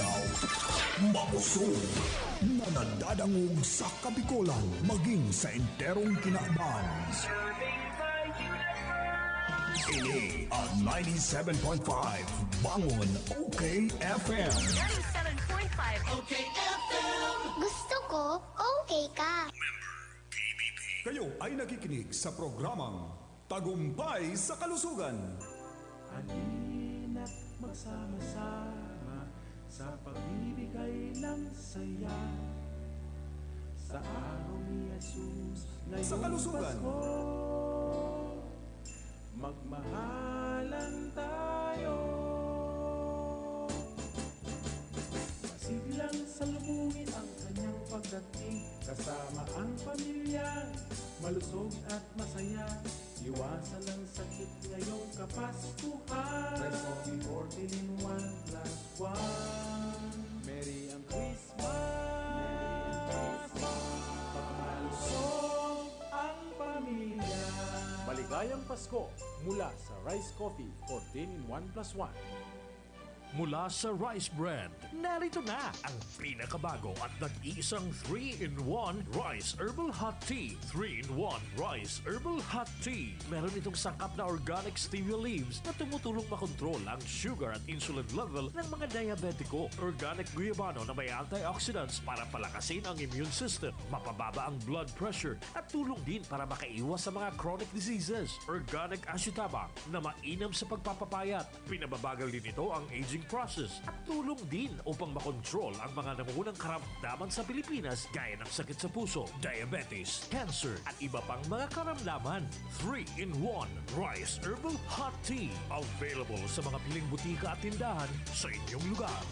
malinaw, mabusog, na nadadangog sa Kabikolan, maging sa enterong kinaaban. Ini ang 97.5 Bangon OK FM. 97.5 OK FM. Gusto ko, okay ka. Kayo ay nakikinig sa programang Tagumpay sa Kalusugan. Halina't magsama-sama sa pagbibigay ng saya. Sa araw ni Jesus ngayong Sa kalusugan. Pasko, magmahalan tayo. Masiglang salubungin ang kanyang pagdating, kasama ang pamilya, malusog at masaya. Iwasan ang sakit ngayong Kapaskuhan. Rice Coffee 14 in 1 plus 1. Merry ang Christmas. Pagmalusog ang pamilya. Maligayang Pasko mula sa Rice Coffee 14 in 1 plus 1. Mula sa Rice Brand, narito na ang pinakabago at nag-iisang 3-in-1 Rice Herbal Hot Tea. 3-in-1 Rice Herbal Hot Tea. Meron itong sangkap na organic stevia leaves na tumutulong makontrol ang sugar at insulin level ng mga diabetiko. Organic guyabano na may antioxidants para palakasin ang immune system, mapababa ang blood pressure at tulong din para makaiwas sa mga chronic diseases. Organic ashitaba na mainam sa pagpapapayat. Pinababagal din ito ang aging process at tulong din upang makontrol ang mga nangungunang karamdaman sa Pilipinas gaya ng sakit sa puso, diabetes, cancer at iba pang mga karamdaman. 3-in-1 Rice Herbal Hot Tea. Available sa mga piling butika at tindahan sa inyong lugar.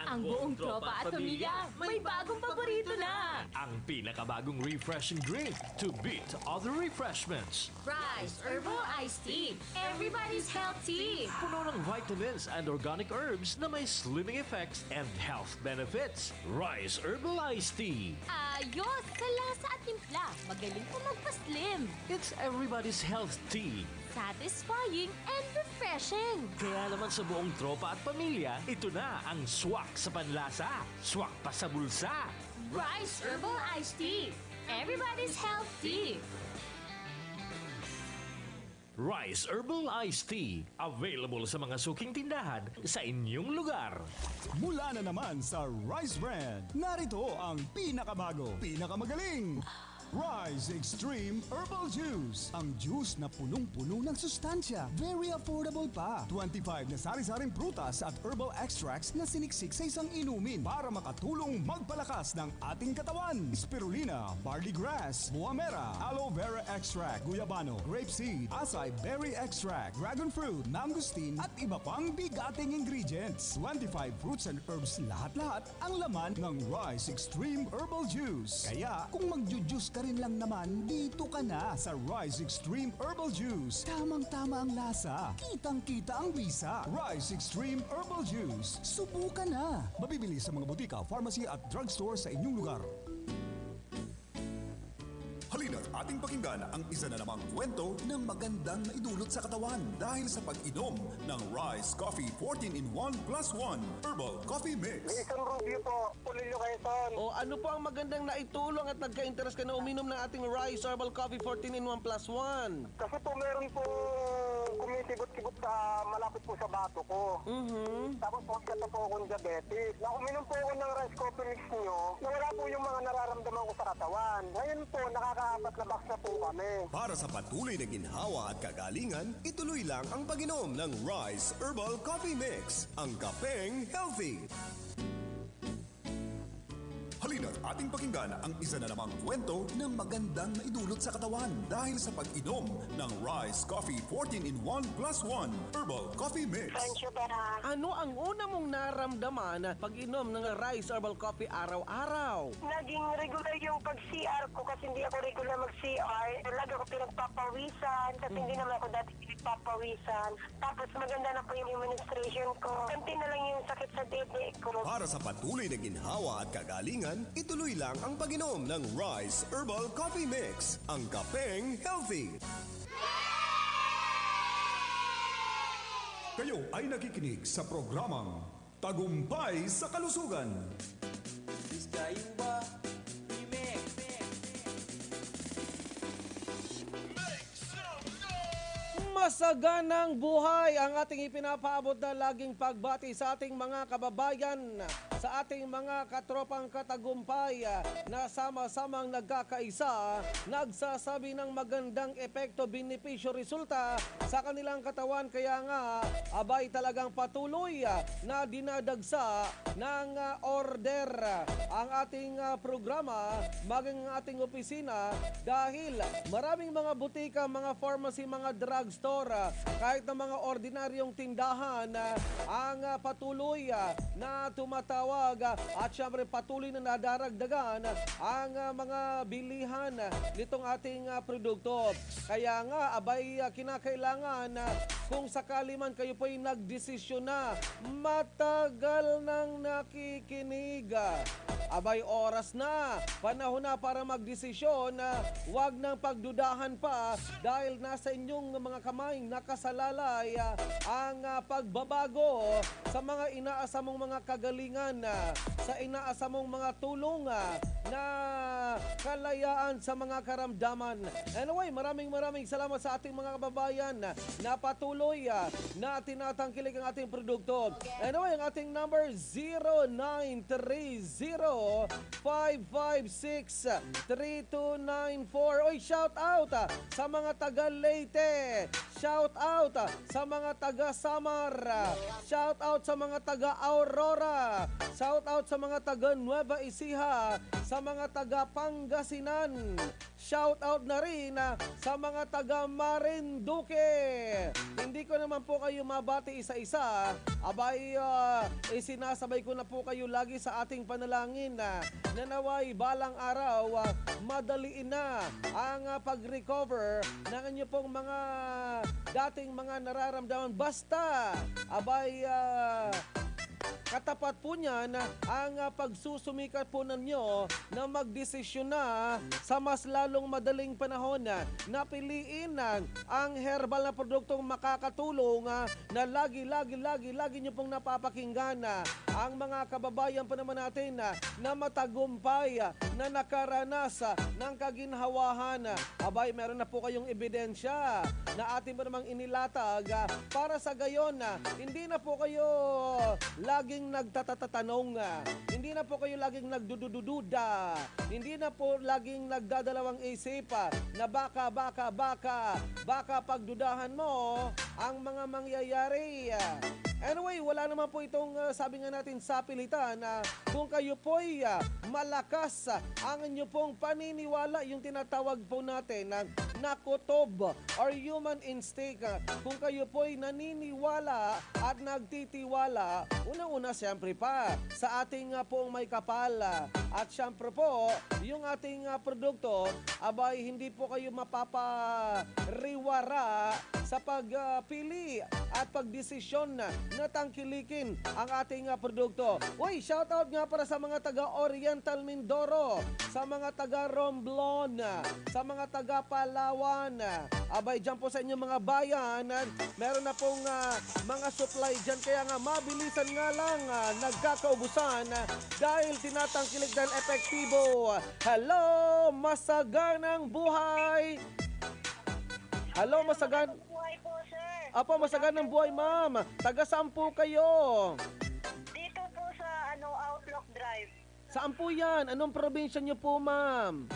Ang buong tropa at pamilya may bagong paborito na. Ang pinakabagong refreshing drink to beat other refreshments. Rice Herbal Iced Tea. Everybody's healthy. Puno ng vitamins and organic herbs na may slimming effects and health benefits. Rice Herbal Iced Tea. Ayos sa lasa at timpla. Magaling po magpa-slim. It's everybody's health tea. Satisfying and refreshing. Kaya naman sa buong tropa at pamilya, ito na ang swak sa panlasa, swak pa sa bulsa. Rice Herbal Iced Tea. Everybody's healthy. Rice Herbal Iced Tea. Available sa mga suking tindahan sa inyong lugar. Mula na naman sa Rice Brand, narito ang pinakabago, pinakamagaling, Rice Extreme Herbal Juice. Ang juice na punong-puno ng sustansya. Very affordable pa. 25 na sari-saring prutas at herbal extracts na siniksik sa isang inumin para makatulong magpalakas ng ating katawan. Spirulina, barley grass, buwa mera, aloe vera extract, guyabano, grapeseed, acai berry extract, dragon fruit, mangosteen at iba pang bigating ingredients. 25 fruits and herbs lahat-lahat ang laman ng Rice Extreme Herbal Juice. Kaya kung magjujuice ka rin lang naman, dito ka na sa Rice Extreme Herbal Juice. Tamang-tama ang lasa, kitang-kita ang bisa. Rice Extreme Herbal Juice. Subukan na. Mabibili sa mga butika, pharmacy at drugstore sa inyong lugar. Halina't ating pakinggan ang isa na namang kwento ng magandang naidulot sa katawan dahil sa pag-inom ng Rice Coffee 14 in 1 plus 1 Herbal Coffee Mix. Isang review po, Pulilio Quezon. O ano po ang magandang naitulong at nagka-interest ka na uminom ng ating Rice Herbal Coffee 14 in 1 plus 1? Kasi po meron po kumisibot-sibot sa malapit po sa bato ko. Tapos po kata po akong diabetes. Na uminom po ako ng rice coffee mix nyo, nawala po yung mga nararamdaman ko sa katawan. Ngayon po, nakakaapat na box na po kami. Para sa patuloy na ginhawa at kagalingan, ituloy lang ang pag-inom ng Rice Herbal Coffee Mix, ang kapeng healthy. Halina't ating pakinggan ang isa na namang kwento ng magandang naidulot sa katawan dahil sa pag-inom ng Rice Coffee 14 in 1 plus 1 Herbal Coffee Mix. Thank you, Dara. Ano ang una mong naramdaman pag inom ng Rice Herbal Coffee araw-araw? Naging regular yung pag-CR ko kasi hindi ako regular mag-CR. Lagi ako pinagpapawisan kasi hindi naman ako dati pinagpapawisan. Tapos maganda na po yung administration ko. Kanti na lang yung sakit sa dede ko. Para sa patuloy na ginhawa at kagalingan, ituloy lang ang pag-inom ng Rice Herbal Coffee Mix, ang kapeng healthy. Kayo ay nakikinig sa programang Tagumpay sa Kalusugan. Masaganang buhay ang ating ipinapaabot na laging pagbati sa ating mga kababayan, sa ating mga katropang katagumpay na sama-samang nagkakaisa, nagsasabi ng magandang epekto, benepisyo, resulta sa kanilang katawan. Kaya nga, abay talagang patuloy na dinadagsa ng order ang ating programa, maging ang ating opisina, dahil maraming mga butika, mga pharmacy, mga drugstore, kahit na mga ordinaryong tindahan ang patuloy na tumatawag at syempre patuloy na nadaragdagan ang mga bilihan nitong ating produkto. Kaya nga abay kinakailangan kung sakali man kayo po'y nagdesisyon na, matagal nang nakikinig, abay oras na, panahon na para magdesisyon, wag nang pagdudahan pa dahil nasa inyong mga kamay nakasalalay ang pagbabago sa mga inaasamong mga kagalingan, sa inaasamong mga tulong na kalayaan sa mga karamdaman. Anyway, maraming salamat sa ating mga kababayan na patuloy na tinatangkilik ang ating produkto. Anyway, ang ating number 0930-556-3294. Oy, shout out sa mga taga Leyte. Shout out sa mga taga Samar. Shout out sa mga taga Aurora. Shout out sa mga taga Nueva Ecija, sa mga taga Pangasinan. Shout out na rin sa mga taga Marinduque. Hindi ko naman po kayo mabati isa-isa. Abay, isinasabay ko na po kayo lagi sa ating panalangin na naway balang araw madaliin na ang pag-recover ng inyo pong mga dating mga nararamdaman. Basta, abay, katapat po niyan ang pagsusumikat po ninyo na magdesisyon na sa mas lalong madaling panahon na piliin ang herbal na produktong makakatulong na lagi nyo pong napapakinggan ang mga kababayan pa naman natin na matagumpay na nakaranas ng kaginhawahan. Abay, meron na po kayong ebidensya na atin pa namang inilatag para sa gayon hindi na po kayo laging nagtatatanong, hindi na po kayo laging nagdudududa, hindi na po laging nagdadalawang isip na baka pagdudahan mo ang mga mangyayari. Anyway, wala naman po itong sabi nga natin sa pilitan na kung kayo po'y malakas ang inyo pong paniniwala, yung tinatawag po natin na kutob or human instinct. Kung kayo po'y naniniwala at nagtitiwala, unang-una siyempre pa sa ating pong may kapal. At siyempre po, yung ating produkto, abay hindi po kayo mapapariwara sa pagpili at pagdesisyon na tangkilikin ang ating produkto. Uy, shoutout nga para sa mga taga Oriental Mindoro, sa mga taga Romblon, sa mga taga Palawan. Abay, dyan po sa inyong mga bayan, meron na pong mga supply dyan. Kaya nga, mabilisan nga lang, nagkakaubusan dahil tinatangkilik dahil epektibo. Hello, masaganang buhay! Hello, masagan... Apo, masaganang buhay, ma'am. Taga saan po kayo? Dito po sa Outlook Drive. Saan po yan? Anong probinsya niyo po, ma'am?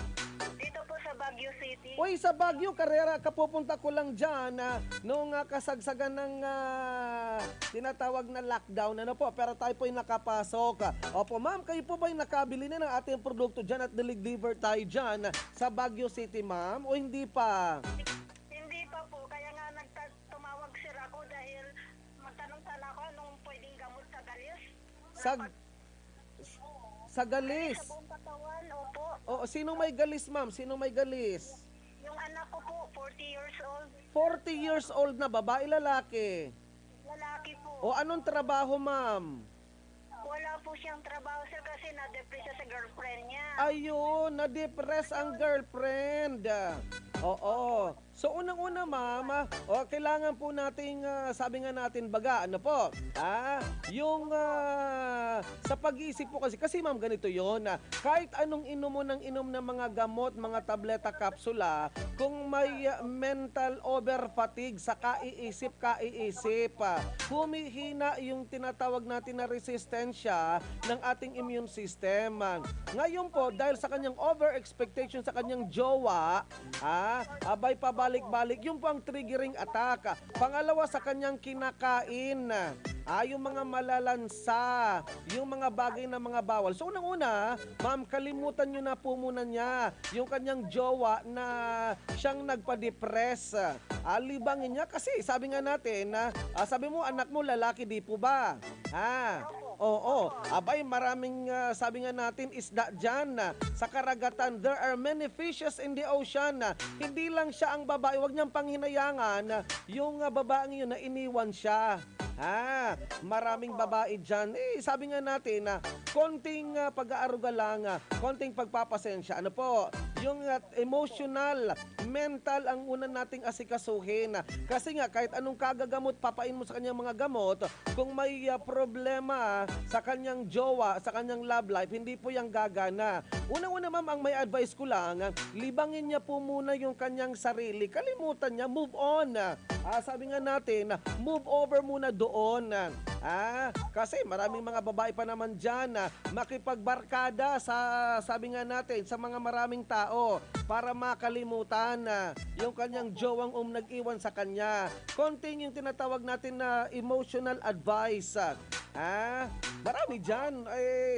Dito po sa Baguio City. Uy, sa Baguio, karera, kapupunta ko lang dyan nung kasagsagan ng tinatawag na lockdown. Ano po, pero tayo po'y nakapasok. Opo, ma'am, kayo po ba'y nakabili na ng ating produkto dyan at deliver tayo dyan sa Baguio City, ma'am? O hindi pa? Hindi pa po, kaya nga tumawag sir ako dahil magtanong sana ako anong pwedeng gamot sa galis. Sa galis? Sa buong katawan, opo. O, sino may galis, ma'am? Sino may galis? Yung anak ko po, 40 years old. 40 years old na, babae, lalaki? Lalaki po. O, anong trabaho, ma'am? Wala po siyang trabaho sir kasi na-depress siya sa girlfriend niya. Ayun, na-depress ang girlfriend. Oo. So unang-una ma'am, kailangan po nating sabi nga natin baga, ano po? Yung sa pag-iisip po kasi ma'am ganito 'yon. Kahit anong inom mo ng inom ng mga gamot, mga tableta, kapsula, kung may mental over fatigue sa kaiisip, humihina yung tinatawag natin na resistensya ng ating immune system. Ngayon po, dahil sa kanyang over expectation sa kanyang jowa, abay pabalik-balik, yun po ang triggering attack. Pangalawa, sa kanyang kinakain, yung mga malalansa, yung mga bagay na mga bawal. So unang-una, ma'am, kalimutan nyo na po muna niya yung kanyang jowa na siyang nagpa-depress. Libangin niya kasi sabi nga natin na sabi mo anak mo lalaki, di po ba? Oo. Abay, maraming sabi nga natin isda dyan sa karagatan. There are many fishes in the ocean. Hindi lang siya ang babae. Huwag niyang panghinayangan yung babaeng yun na iniwan siya. Maraming babae dyan. Sabi nga natin na konting pag-aaruga lang, konting pagpapasensya. Ano po? Yung emotional, mental ang una nating asikasuhin. Kasi nga, kahit anong kagagamot, papain mo sa kanyang mga gamot, kung may problema sa kanyang jowa, sa kanyang love life, hindi po yung gagana. Unang-una ma'am, ang may advice ko lang, libangin niya po muna yung kanyang sarili. Kalimutan niya, move on. Sabi nga natin, move over muna doon. Kasi maraming mga babae pa naman dyan makipagbarkada sa, sabi nga natin, sa mga maraming tao para makalimutan yung kanyang jowang nag-iwan sa kanya. Konting yung tinatawag natin na emotional advice. Marami dyan.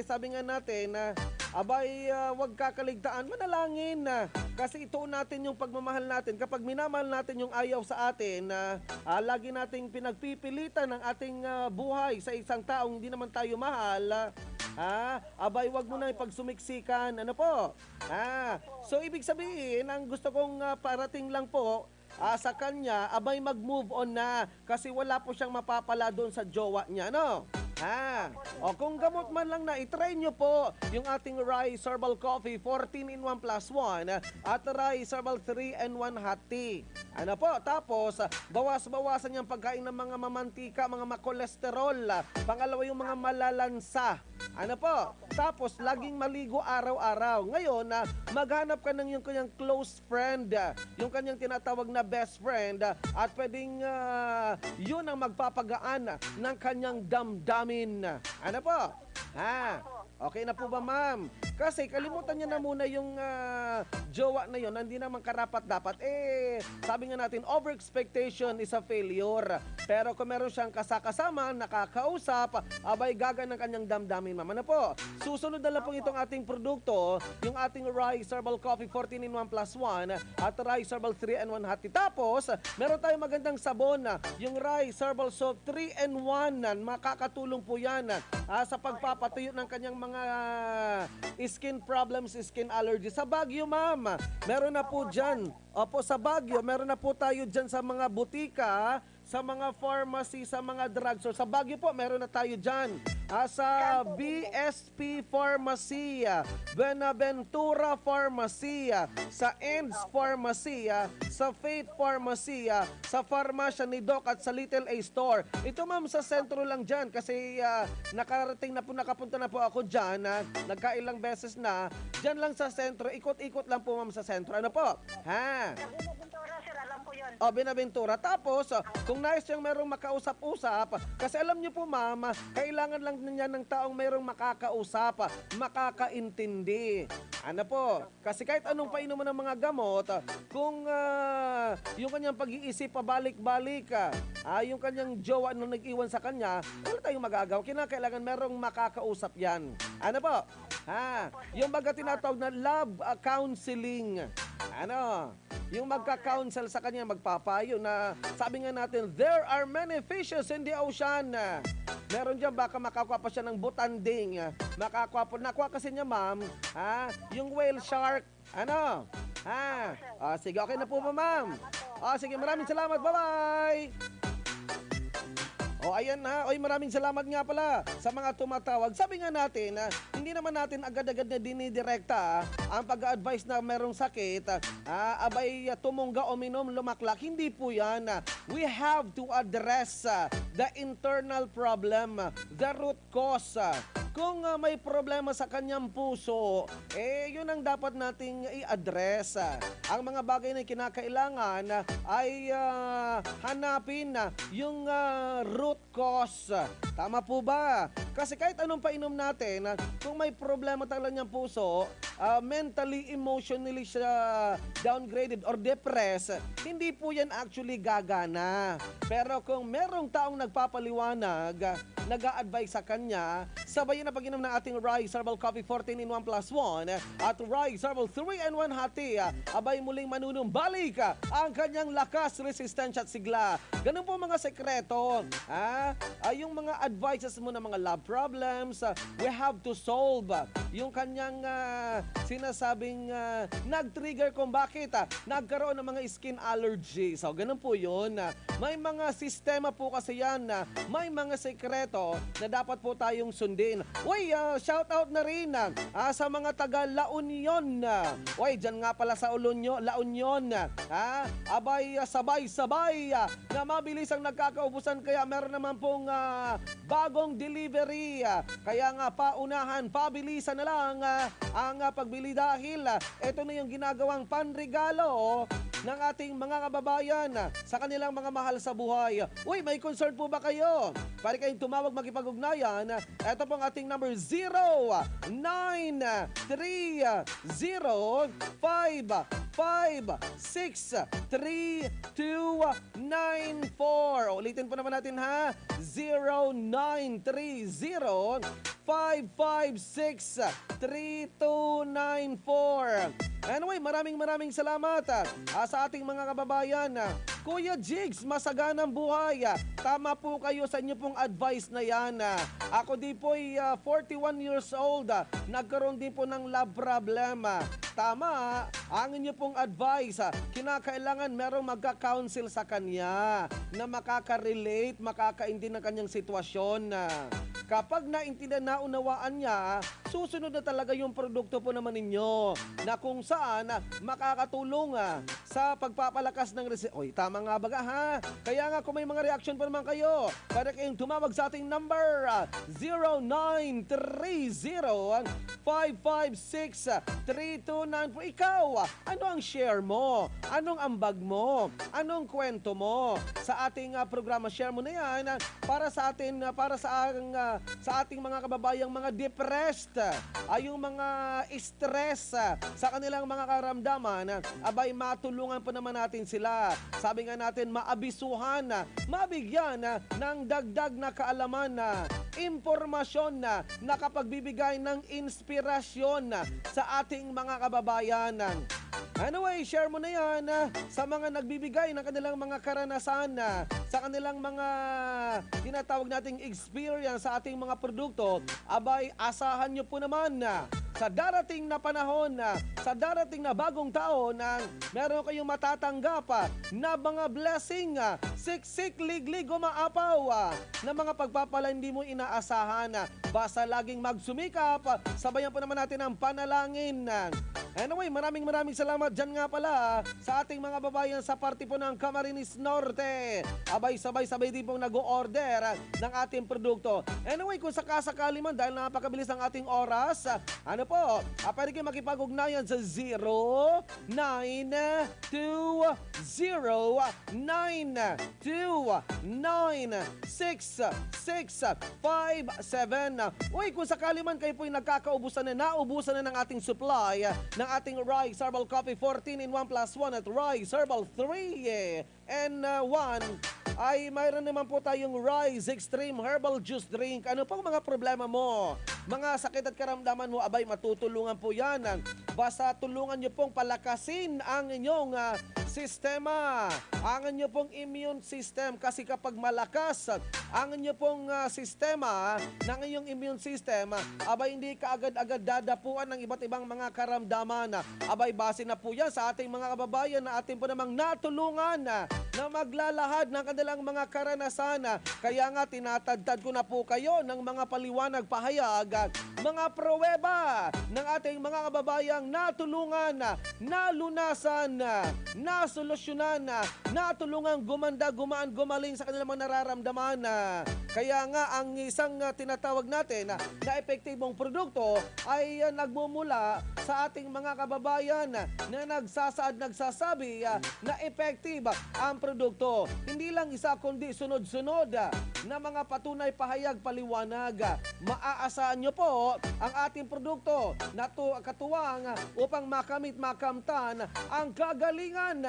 Sabi nga natin, abay, wag kakaligtaan, manalangin. Kasi ito natin yung pagmamahal natin. Kapag minamahal natin yung ayaw sa atin, lagi nating pinagpipilitan ng ating buhay sa isang taong hindi naman tayo mahal, abay, wag mo na ipagsumiksikan. Ano po? So, ibig sabihin, ang gusto kong parating lang po, sa kanya, abay mag-move on na kasi wala po siyang mapapala doon sa jowa niya, no? Kung gamot man lang na, itry nyo po yung ating Rice Herbal Coffee 14-in-1 plus 1 at Rice Herbal 3-in-1 Hot Tea. Ano po? Tapos, bawas-bawasan yung pagkain ng mga mamantika, mga makolesterol. Pangalawa yung mga malalansa. Ano po? Tapos, laging maligo araw-araw. Ngayon, maghanap ka ng yung kanyang close friend, yung kanyang tinatawag na best friend, at pwedeng yun ang magpapagaan ng kanyang damdamin. Ano po? Okay na po ba ma'am? Kasi kalimutan niya na muna yung jowa na yun, hindi naman karapat-dapat. Sabi nga natin, over-expectation is a failure. Pero kung meron siyang kasama, nakakausap, abay gagan ng kanyang damdamin ma'am. Ano po? Susunod na lang po itong ating produkto, yung ating Rice Herbal Coffee 14-in-1 plus 1 at Rice Herbal 3-in-1 Hot Tea. Tapos, meron tayong magandang sabon, yung Rice Herbal Soap 3-in-1. Makakatulong po yan sa pagpapatuyo ng kanyang mga skin problems, skin allergy. Sa Baguio, ma'am, meron na po dyan. Opo, sa Baguio, meron na po tayo dyan sa mga butika, sa mga pharmacy, sa mga drugstore. Sa Baguio po, meron na tayo dyan. Sa BSP Pharmacy, Buenaventura Pharmacy, sa Ends Pharmacy, sa Faith Pharmacy, sa Farmasya ni Doc at sa Little A Store. Ito ma'am, sa sentro lang dyan kasi nakapunta na po ako dyan. Nagkailang beses na. Dyan lang sa sentro. Ikot-ikot lang po ma'am sa sentro. Ano po? Binaventura, sir, alam ko yun. Binaventura. Tapos, kung nais siyang merong makausap-usap, kasi alam niyo po ma'am, kailangan lang niya ng taong merong makakausap, makakaintindi. Ano po? Kasi kahit anong painom mo ng mga gamot, kung yung kanyang pag-iisip pabalik-balik, yung kanyang jowa nung nag-iwan sa kanya, wala tayong magagawa. Kailangan merong makakausap yan. Ano po? Yung baga tinatawag na love counseling. Ano? Yung magka-counsel sa kanya, magpapayo na sabi nga natin, there are many fishes in the ocean. Meron dyan, baka makakuha pa siya ng butanding. Nakuha kasi niya, ma'am, yung whale shark. Ano? Sige, okay na po ba, ma'am? Sige, maraming salamat. Bye-bye! O ayan na, oy maraming salamat nga pala sa mga tumatawag. Sabi nga natin, hindi naman natin agad-agad na dinidirekta ang pag-advise na merong sakit, abay tumungga o minom lumaklak. Hindi po yan. We have to address the internal problem, the root cause. Kung may problema sa kanyang puso, yun ang dapat nating i-address. Ang mga bagay na kinakailangan ay hanapin yung root cause. Tama po ba? Kasi kahit anong painom natin, kung may problema talaga niyang puso, mentally, emotionally siya downgraded or depressed, hindi po yan actually gagana. Pero kung merong taong nagpapaliwanag, nag-a-advise sa kanya, sabay na pag-inom ng ating Rise Herbal Coffee 14 in 1 plus 1 at Rise Herbal 3 in 1 hati, abay muling manunumbalik ang kanyang lakas, resistensya at sigla. Ganun po mga sekreto. Yung mga advices mo ng mga love problems, we have to solve yung kanyang sinasabing nag-trigger kung bakit nagkaroon ng mga skin allergy. So, ganun po yun. May mga sistema po kasi yan. May mga sekreto na dapat po tayong sundin. Uy, shout out na rin sa mga taga La Union. Uy, dyan nga pala sa La Union. Abay, sabay-sabay na mabilis ang nagkakaubusan. Kaya meron naman pong bagong delivery. Kaya nga paunahan, pabilisan na lang ang pagbili dahil ito na yung ginagawang panregalo ng ating mga kababayan sa kanilang mga mahal sa buhay. Uy, may concern po ba kayo? Pwede kayong tumawag, makipag-ugnayan. Ito po ang ating number 0930-556-3294. Ulitin po naman natin ha. 0930-556-3294. Anyway, maraming salamat sa ating mga kababayan. Kuya Jigs, masaganang buhay. Tama po kayo sa inyo pong advice na yan. Ako di po 41 years old. Nagkaroon din po ng love problem. Tama, ang inyo pong advice. Kinakailangan merong magka-counsel sa kanya na makaka-relate, makakaintindi ng kanyang sitwasyon. Kapag naintindihan, naunawaan niya, susunod na talaga yung produkto po naman ninyo na kung saan makakatulong sa pagpapalakas ng Oy, tama nga baga ha? Kaya nga kung may mga reaction pa naman kayo, pwede kayong tumawag sa ating number 0930-556-3294. Ikaw, ano ang share mo? Anong ambag mo? Anong kwento mo? Sa ating programa, share mo na yan para sa atin, para sa ating mga kababayang mga depressed, yung mga stress sa kanilang mga karamdaman, abay matulungan po naman natin sila. Sabi nga natin, maabisuhan, mabigyan ng dagdag na kaalaman, impormasyon na nakapagbibigay ng inspirasyon sa ating mga kababayan. Anyway, share mo na yan sa mga nagbibigay ng kanilang mga karanasan, sa kanilang mga tinatawag nating experience sa ating mga produkto. Abay, asahan nyo po naman sa darating na panahon, sa darating na bagong taon, meron kayong matatanggap na mga blessing, siksik, liglig, umaapaw na mga pagpapala hindi mo inaasahan. Basta laging magsumikap, sabayan po naman natin ang panalangin. Anyway, maraming salamat dyan nga pala sa ating mga babayan sa party po ng Camarines Norte. Abay, sabay-sabay din pong nag-o-order ng ating produkto. Anyway, kung sakasakali man, dahil napakabilis ang ating oras, ano po, pwede kayo makipag-ugnayan sa 0929-209-6657. Uy, kung sakali man kayo po'y nagkakaubusan na, naubusan na ng ating supply ng ating Rise Herbal Coffee 14 in 1 plus 1 at Rise Herbal 3 and 1, ay mayroon naman po tayong Rise Extreme Herbal Juice Drink. Ano pang mga problema mo? Mga sakit at karamdaman mo, abay matutulungan po yan. Basta tulungan nyo pong palakasin ang inyong sistema, ang inyong pong immune system. Kasi kapag malakas ang inyong pong sistema ng inyong immune system, abay hindi ka agad-agad dadapuan ng iba't ibang mga karamdaman. Abay base na po yan sa ating mga kababayan na ating po namang natulungan na maglalahad ng kanilang mga karanasan. Kaya nga tinatadtad ko na po kayo ng mga paliwanag, pahayag, mga pruweba ng ating mga kababayang natulungan, nalunasan, nasolusyonan, natulungan gumanda, gumaling sa kanilang mga nararamdaman. Kaya nga ang isang tinatawag natin na epektibong produkto ay nagmumula sa ating mga kababayan na nagsasabi na effective ang produkto. Hindi lang isa kundi sunod-sunod na mga patunay, pahayag, paliwanag. Maaasahan nyo po ang ating produkto na katuwang upang makamit, makamtan ang kagalingan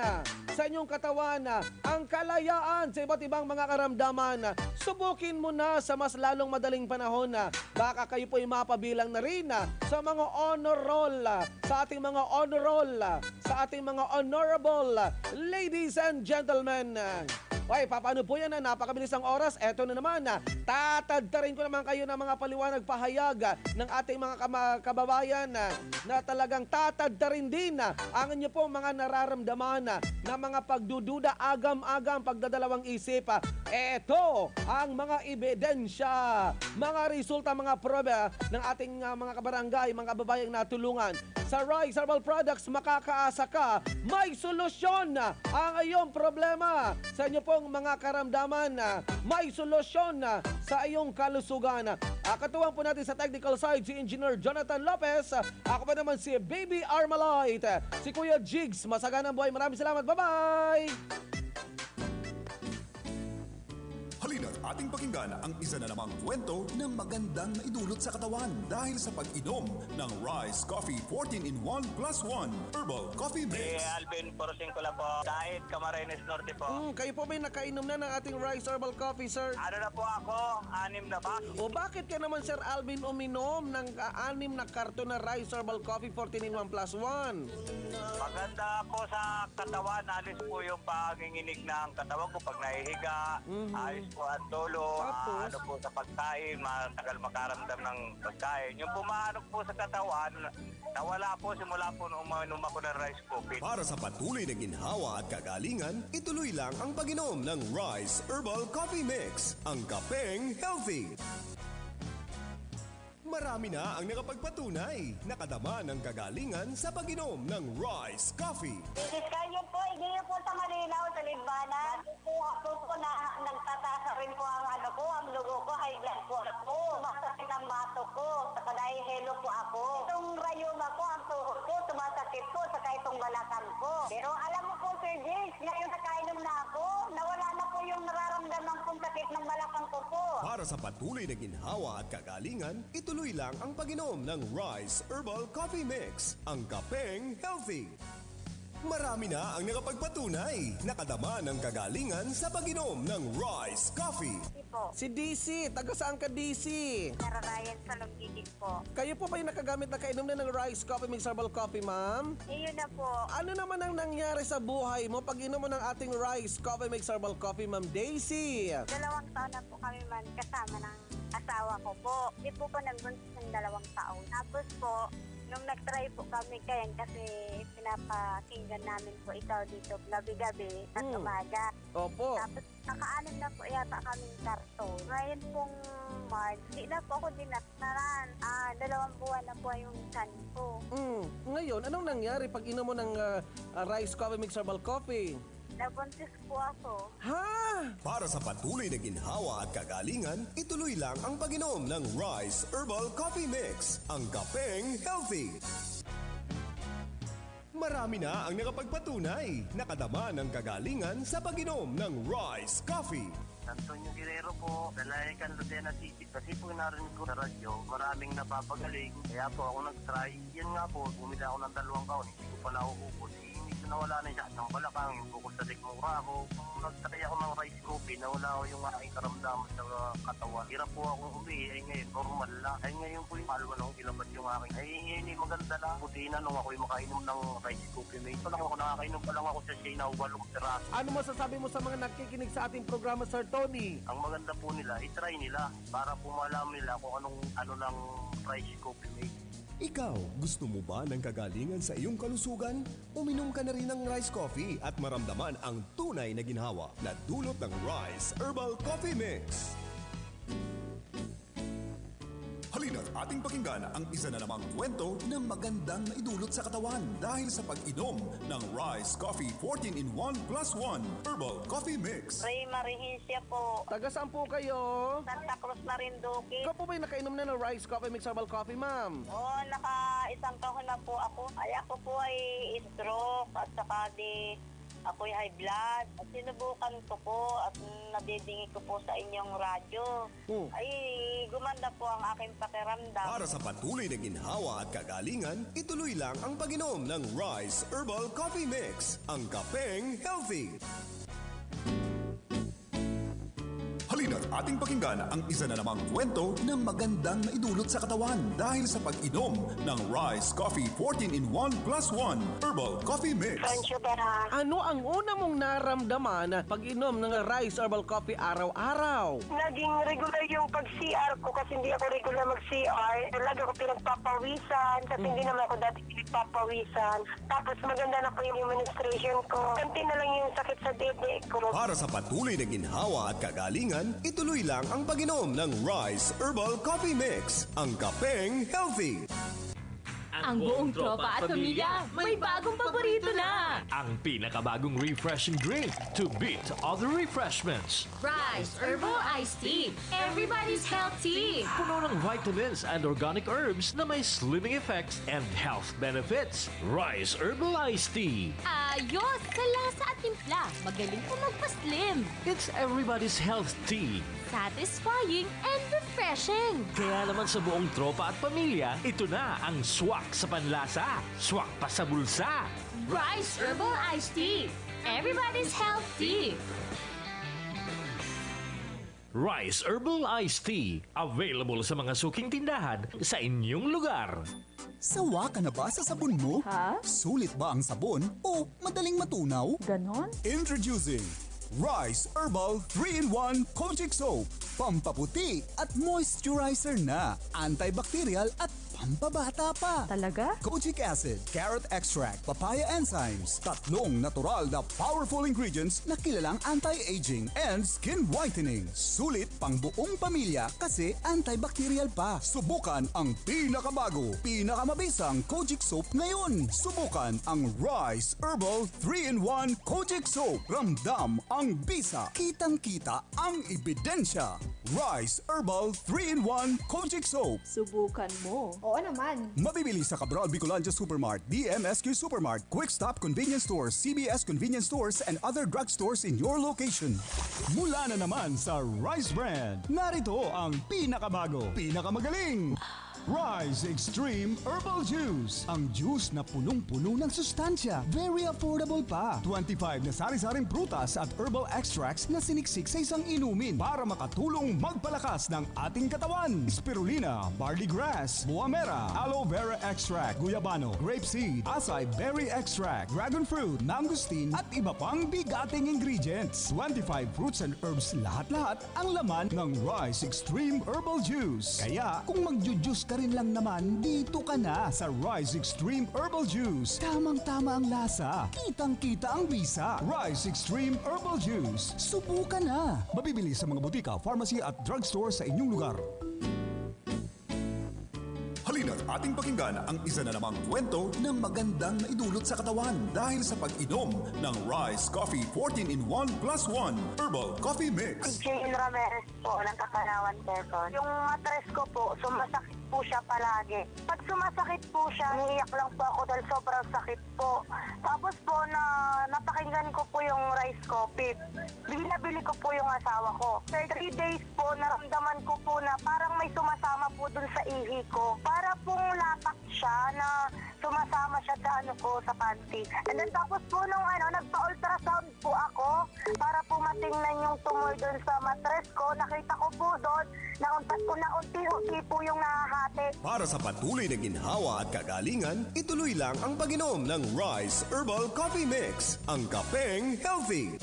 sa inyong katawan, ang kalayaan sa iba't ibang mga karamdaman. Subukin mo na sa mas lalong madaling panahon. Baka kayo po ay mapabilang na rin sa mga honor roll, sa ating mga honor roll, sa ating mga honorable ladies and gentlemen. Okay, paano po yan? Napakabilis ang oras. Eto na naman, tatadtarin ko naman kayo ng mga paliwanag, pahayag ng ating mga kababayan na talagang tatadtarin din ang inyo po mga nararamdaman na mga pagdududa, agam-agam, pagdadalawang isip. Eto ang mga ebidensya, mga resulta, mga proba ng ating mga kabarangay, mga kababayang natulungan. Sa Rice Herbal Products, makakaasa ka, may solusyon ang iyong problema sa inyo pong mga karamdaman. May solusyon sa iyong kalusugan. Katuwang po natin sa technical side si Engineer Jonathan Lopez. Ako pa naman si Baby Armalite, si Kuya Jigs. Masaganang buhay. Maraming salamat. Bye-bye! Halina't ating pakinggan ang isa na namang kwento ng magandang naidulot sa katawan dahil sa pag-inom ng Rise Coffee 14-in-1 plus 1 Herbal Coffee Mix. Alvin Porosingko lang po, Dahit Camarines Norte po. Kayo po ba nakainom na ng ating Rise Herbal Coffee, sir? Ano na po ako? 6 na ba? O bakit ka naman, Sir Alvin, uminom ng 6 na karton na Rise Herbal Coffee 14-in-1 plus 1? Maganda po sa katawan, alis po yung panginginig ng katawan ko pag nahihiga, ayos po ang tulog, Tapos? ano po sa pagkain, matagal makaramdam ng pagkain. Yung pumahanok po sa katawan, nawala po simula po nung uminom ako ng rice coffee. Para sa patuloy na ginhawa at kagalingan, ituloy lang ang pag-inom ng Rise Herbal Coffee Mix, ang kapeng healthy. Marami na ang nakapagpatunay, nakadama ng kagalingan sa pag-inom ng Rise Coffee. Isis kayo po, hindi niyo po sa malinaw sa libanan. Ako po na nagtatasa rin po ang ang lugo ko, high blood po ako. Sumasakit ang bato ko, saka nahihilo po ako. Itong rayuma ko, ang tuhod ko, sumasakit po, saka itong balakang ko. Pero alam mo po, Sir Jace, ngayon nakainom na ako, nawala na po yung nararamdaman kong sakit ng balakang ko po. Para sa patuloy na ginhawa at kagalingan, ituloy lang ang pag-inom ng Rise Herbal Coffee Mix, ang kapeng healthy. Marami na ang nakapagpatunay, nakadama ng kagalingan sa pag-inom ng Rise Coffee. Po. Si DC, taga saan ka, DC? Nararayan sa Lugigig po. Kayo po ba yung nakagamit na kainom na ng Rise Coffee Mix Herbal Coffee, ma'am? Yun na po. Ano naman ang nangyari sa buhay mo pag inom mo ng ating Rice Coffee Mix Herbal Coffee, Ma'am Daisy? 2 taon na po kami man kasama ng asawa ko po. Hindi po ko nagbuntis ng 2 taon. Tapos po, nung nag-try po kami kayan kasi pinapakinggan namin po ikaw dito gabi-gabi at umaga. Opo. Tapos naka-anim na po yata kaming karton. Ngayon pong March, di na po ako dinaktaran. 2 buwan na po yung kan ko. Ngayon, anong nangyari pag inom mo ng Rice Coffee Mix Herbal Coffee? Nabuntis po ako. Ha? Para sa patuloy na ginhawa at kagalingan, ituloy lang ang pag-inom ng Rise Herbal Coffee Mix, ang kapeng healthy. Marami na ang nakapagpatunay, nakadama ng kagalingan sa pag-inom ng Rise Coffee. Antonio Guerrero po, Dalayacan, Lucena City. Kasi po narinig ko sa radyo, maraming napapagaling. Kaya po ako nag-try. Yan nga po, bumila ako ng 2 taon. Hindi ko pa nauubos. Hindi ko nawala na siya ng balakang. Yung bukod sa tikmura ako. Kung nag-try ako ng rice coffee, nawala ko yung aking karamdaman sa katawan. Hirap po akong umihi. Ay ngayon, normal lang. Ay ngayon po yung palwa nung ilabas yung aking. Ay ngayon, maganda lang. Buti na nung ako yung makainom ng rice coffee. May ito lang ako nakakainom pa lang ako sa Shea na 8 peraso. Ano masasabi mo sa mga nakikinig sa ating programa, Sir Tony? Ang maganda po nila, itry nila para po malaman nila kung ano ng rice coffee mix. Ikaw, gusto mo ba ng kagalingan sa iyong kalusugan? Uminom ka na rin ng Rice Coffee at maramdaman ang tunay na ginhawa na dulot ng Rice Herbal Coffee Mix. Halina't ating pakinggan ang isa na namang kwento na magandang naidulot sa katawan dahil sa pag-inom ng Rice Coffee 14-in-1 plus 1 Herbal Coffee Mix. Ray Marihincia po. Taga saan po kayo? Santa Cruz, Marinduque. Ikaw po ba'y nakainom na ng Rice Coffee Mix Herbal Coffee, ma'am? Oo, naka-isang taon na po ako. Ay, ako po ay stroke at saka ako'y high blood. At sinubukan ko po at nadidingi ko po sa inyong radyo. Ay, gumanda po ang aking pakiramdam. Para sa patuloy na ginhawa at kagalingan, ituloy lang ang pag-inom ng Rice Herbal Coffee Mix, ang kapeng healthy. Halina't ating pakinggan ang isa na namang kwento na magandang naidulot sa katawan dahil sa pag-inom ng Rice Coffee 14-in-1 plus 1 Herbal Coffee Mix. Ano ang una mong naramdaman pag-inom ng Rice Herbal Coffee araw-araw? Naging regular yung pag-CR ko kasi hindi ako regular mag-CR. Lagi ako pinagpapawisan kasi hindi naman ako dati pinagpapawisan. Tapos maganda na po yung administration ko. Kanti na lang yung sakit sa dede ko. Para sa patuloy na ginhawa at kagalingan, ituloy lang ang pag-inom ng Rice Herbal Coffee Mix, ang kapeng healthy. Ang buong tropa at pamilya, may bagong paborito na! Ang pinakabagong refreshing drink to beat other refreshments. Rice Herbal Iced Tea. Everybody's healthy! Puno ng vitamins and organic herbs na may slimming effects and health benefits. Rice Herbal Iced Tea. Ayos! Sa lasa at timpla, magaling po magpa-slim. It's everybody's health tea. Satisfying and refreshing. Kaya naman sa buong tropa at pamilya, ito na ang swak sa panlasa, swak pa sa bulsa. Rice Herbal Iced Tea. Everybody's healthy. Rice Herbal Iced Tea. Available sa mga suking tindahan sa inyong lugar. Sawa ka na ba sa sabon mo? Ha? Sulit ba ang sabon o madaling matunaw? Ganon? Introducing Rice Herbal 3-in-1 Kojic Soap. Pampaputi at moisturizer na. Antibacterial at pampabata pa. Talaga? Kojic acid, carrot extract, papaya enzymes. Tatlong natural na powerful ingredients na kilalang anti-aging and skin whitening. Sulit pang buong pamilya kasi antibacterial pa. Subukan ang pinakabago, pinakamabisang Kojic Soap ngayon. Subukan ang Rice Herbal 3-in-1 Kojic Soap. Ramdam ang bisa. Kitang-kita ang ebidensya. Rice Herbal 3-in-1 Kojic Soap. Subukan mo. Oo naman. Mabibili sa Cabral Bicolandia Supermart, DMSQ Supermart, Quick Stop Convenience Stores, CBS Convenience Stores, and other drugstores in your location. Mula na naman sa Rice Brand, narito ang pinakabago, pinakamagaling. Rice Extreme Herbal Juice. Ang juice na punong-puno ng sustansya. Very affordable pa. 25 na sari-saring prutas at herbal extracts na siniksik sa isang inumin para makatulong magpalakas ng ating katawan. Spirulina, barley grass, buwa mera, aloe vera extract, guyabano, grape seed, acai berry extract, dragon fruit, mangosteen at iba pang bigating ingredients. 25 fruits and herbs lahat-lahat ang laman ng Rice Extreme Herbal Juice. Kaya kung magjujuice ka rin lang naman, dito ka na sa Rice Extreme Herbal Juice. Tamang-tama ang lasa. Kitang-kita ang bisa. Rice Extreme Herbal Juice. Subukan na. Mabibili sa mga butika, pharmacy at drugstore sa inyong lugar. Halina't ating pakinggan ang isa na namang kwento na magandang naidulot sa katawan dahil sa pag-inom ng Rice Coffee 14-in-1 plus 1 Herbal Coffee Mix. Jane Ramirez po, ng Kapanawan, Quezon. Yung matres ko po, sumasakit po siya palagi. Pag sumasakit po siya, naiiyak lang po ako dahil sobrang sakit po. Tapos po, napakinggan ko po yung rice coffee. Binabili ko po yung asawa ko. For 3 days po, naramdaman ko po na parang may sumasama po dun sa ihi ko. Para pong lapak siya na sumasama siya sa sa panty. And then tapos po nung nagpa-ultrasound po ako para po matingnan yung tumor dun sa matres ko. Nakita ko po doon na unti-unti po yung nahahati. Para sa patuloy na ginhawa at kagalingan, ituloy lang ang pag-inom ng Rice Herbal Coffee Mix, ang kapeng healthy.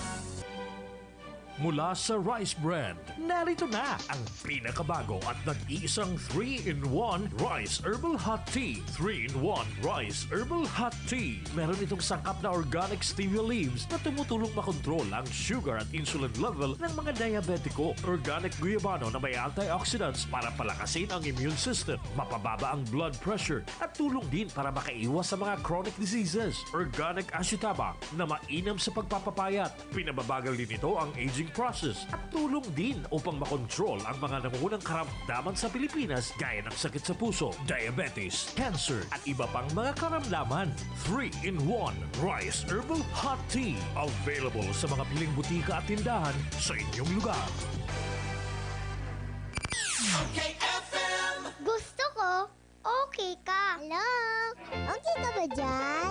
Mula sa Rice Brand, narito na ang pinakabago at nag-iisang 3-in-1 Rice Herbal Hot Tea. 3-in-1 Rice Herbal Hot Tea. Meron itong sangkap na organic stevia leaves na tumutulong makontrol ang sugar at insulin level ng mga diabetiko. Organic guyabano na may antioxidants para palakasin ang immune system, mapababa ang blood pressure at tulong din para makaiwas sa mga chronic diseases. Organic ashitaba na mainam sa pagpapapayat. Pinababagal din ito ang aging process at tulong din upang makontrol ang mga nangungunang karamdaman sa Pilipinas gaya ng sakit sa puso, diabetes, cancer at iba pang mga karamdaman. 3-in-1 Rice Herbal Hot Tea. Available sa mga piling butika at tindahan sa inyong lugar. Gusto ko, okay ka. Hello? Okay ka ba dyan?